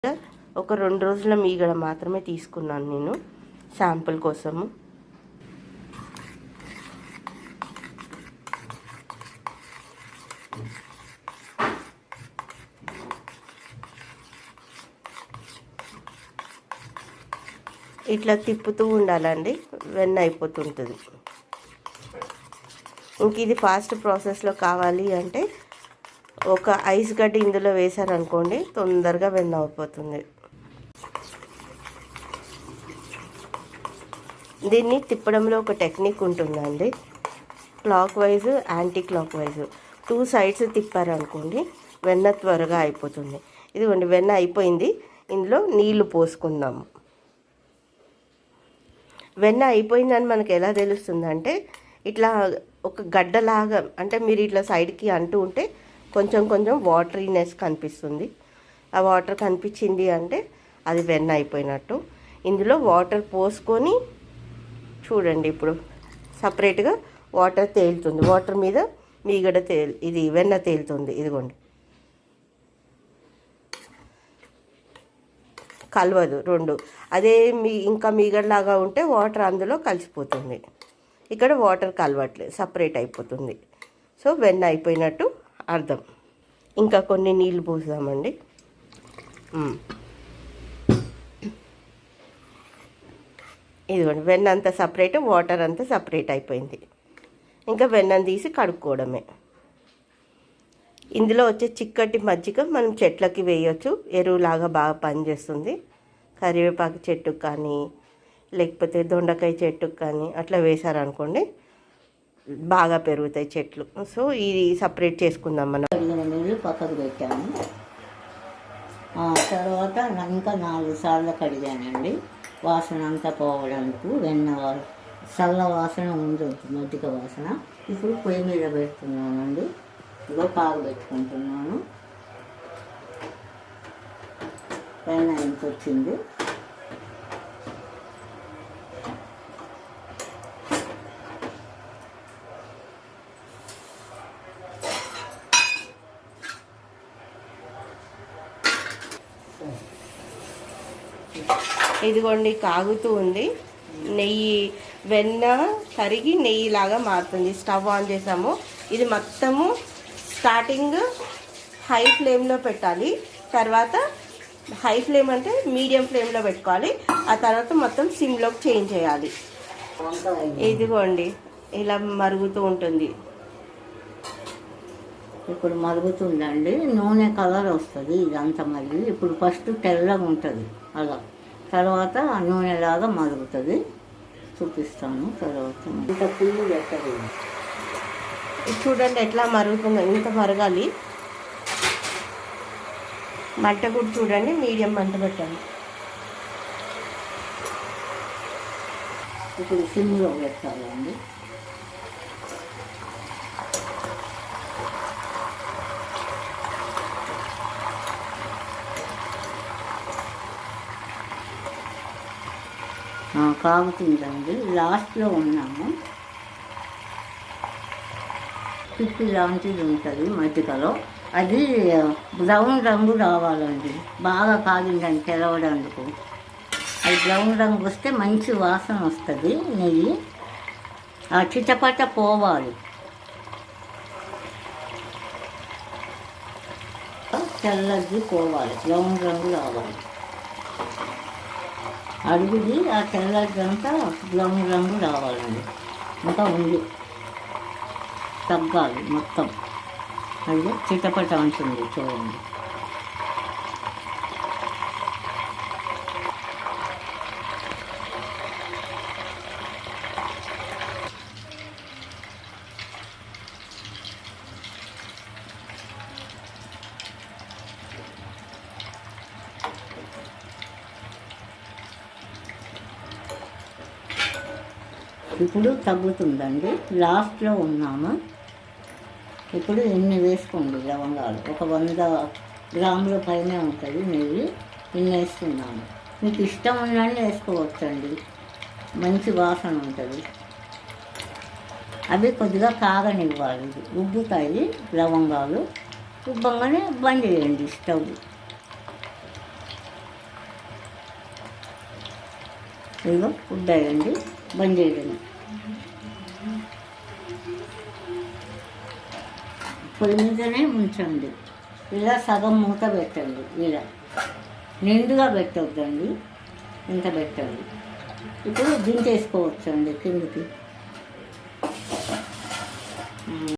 ఒక 2 రోజుల మీగడ మాత్రమే తీసుకున్నాను నేను శాంపుల్ కోసము. ఇట్లా తిప్పుతూ ఉండాలండి, వెన్న అయిపోతుంటుంది. ఇంక ఇది ఫాస్ట్ ప్రాసెస్లో కావాలి అంటే ఒక ఐస్ గడ్డ ఇందులో వేసారనుకోండి, తొందరగా వెన్న అయిపోతుంది. దీన్ని తిప్పడంలో ఒక టెక్నిక్ ఉంటుందండి, clockwise anticlockwise 2 sides తిప్పారనుకోండి వెన్న త్వరగా అయిపోతుంది. ఇదిగోండి వెన్న అయిపోయింది. ఇందులో నీళ్లు పోసుకుందాము. వెన్న అయిపోయిందని మనకు ఎలా తెలుస్తుందంటే, ఇట్లా ఒక గడ్డలాగా, అంటే మీరు ఇట్లా సైడ్కి అంటూ ఉంటే కొంచెం కొంచెం వాటరీనెస్ కనిపిస్తుంది. ఆ వాటర్ కనిపించింది అంటే అది వెన్న అయిపోయినట్టు. ఇందులో వాటర్ పోసుకొని చూడండి, ఇప్పుడు సపరేట్గా వాటర్ తేలుతుంది. వాటర్ మీద మీగడ ఇది వెన్న తేలుతుంది. ఇదిగోండి, కలవదు రెండు. అదే ఇంకా మీగడలాగా ఉంటే వాటర్ అందులో కలిసిపోతుంది. ఇక్కడ వాటర్ కలవట్లేదు, సపరేట్ అయిపోతుంది. సో వెన్న అయిపోయినట్టు అర్థం. ఇంకా కొన్ని నీళ్ళు పోసామండి. ఇదిగోండి, వెన్న అంతా సపరేట్, వాటర్ అంతా సపరేట్ అయిపోయింది. ఇంకా వెన్నను తీసి కడుక్కోవడమే. ఇందులో వచ్చే చిక్కటి మజ్జిగ మనం చెట్లకి వేయచ్చు, ఎరువులాగా బాగా పనిచేస్తుంది. కరివేపాకు చెట్టుకు కానీ లేకపోతే దొండకాయ చెట్టుకు కానీ అట్లా వేసారనుకోండి బాగా పెరుగుతాయి చెట్లు. సో ఇది సపరేట్ చేసుకుందాం మనం. నీళ్ళు పక్కకు పెట్టాము. తర్వాత ఇంకా 4 సార్లు కడిగానండి, వాసన అంతా పోవడానికి. వెన్న చల్ల వాసన ఉండొద్దు, మజ్జిగ వాసన. ఇప్పుడు పొయ్యి మీద పెడుతున్నానండి. ఇదిగో కాగు పెట్టుకుంటున్నాను. వెన్న ఎంత వచ్చింది. ఇదిగోండి కాగుతూ ఉంది. నెయ్యి, వెన్న కరిగి నెయ్యిలాగా మారుతుంది. స్టవ్ ఆన్ చేసాము. ఇది మొత్తము స్టార్టింగ్ హై ఫ్లేమ్లో పెట్టాలి, తర్వాత హై ఫ్లేమ్ అంటే మీడియం ఫ్లేమ్లో పెట్టుకోవాలి. ఆ తర్వాత మొత్తం సిమ్లోకి చేంజ్ చేయాలి. ఇదిగోండి ఇలా మరుగుతూ ఉంటుంది. ఇప్పుడు మరుగుతుందండి, నూనె కలర్ వస్తుంది ఇదంతా. మళ్ళీ ఇప్పుడు ఫస్ట్ తెల్లగా ఉంటుంది అలా, తర్వాత నూనెలాగా మరుగుతుంది. చూపిస్తాను తర్వాత. ఇంత పుల్లు పెట్టదు. చూడండి ఎట్లా మరుగుతుందో, ఇంత మరగాలి. మంట కూడా చూడండి, మీడియం మంట పెట్టండి. ఇప్పుడు సిమ్లో పెట్టాలండి. కాగుతుందండి, లాస్ట్లో ఉన్నాము. పిప్పి లాంటిది ఉంటుంది మజ్జిగలో, అది బ్రౌన్ రంగు రావాలండి. బాగా కాగిందని తెలవడానికి. అది బ్రౌన్ రంగు వస్తే మంచి వాసన వస్తుంది. నెయ్యి ఆ చిటపట పోవాలి. తెల్లది పోవాలి, బ్రౌన్ రంగు రావాలి. అడుగుది ఆ తెల్లదంతా బ్రౌన్ రంగు రావాలండి. ఇంకా ఉంది, తగ్గాలి మొత్తం. అది చిటపట ఉంటుంది చూడండి. ఇప్పుడు తగ్గుతుందండి, లాస్ట్లో ఉన్నాము. ఇప్పుడు ఇన్ని వేసుకోండి లవంగాలు. ఒక 100 గ్రాముల పైన ఉంటుంది నెయ్యి. ఇన్ని వేస్తున్నాను. మీకు ఇష్టం ఉన్నది వేసుకోవచ్చండి, మంచి వాసన ఉంటుంది. అవి కొద్దిగా కాగనివ్వాలి. ఉబ్బుతాయి లవంగాలు. ఉబ్బంగానే బంద్ చేయండి స్టవ్. ఇదిగో ఉడ్డాయండి, బంద్ చేయడం. పొయ్యి మీదనే ఉంచండి. ఇలా సగం మూత పెట్టండి. ఇలా నిండుగా పెట్టొద్దండి, ఇంత పెట్టండి. ఇప్పుడు దించేసుకోవచ్చండి కిందికి.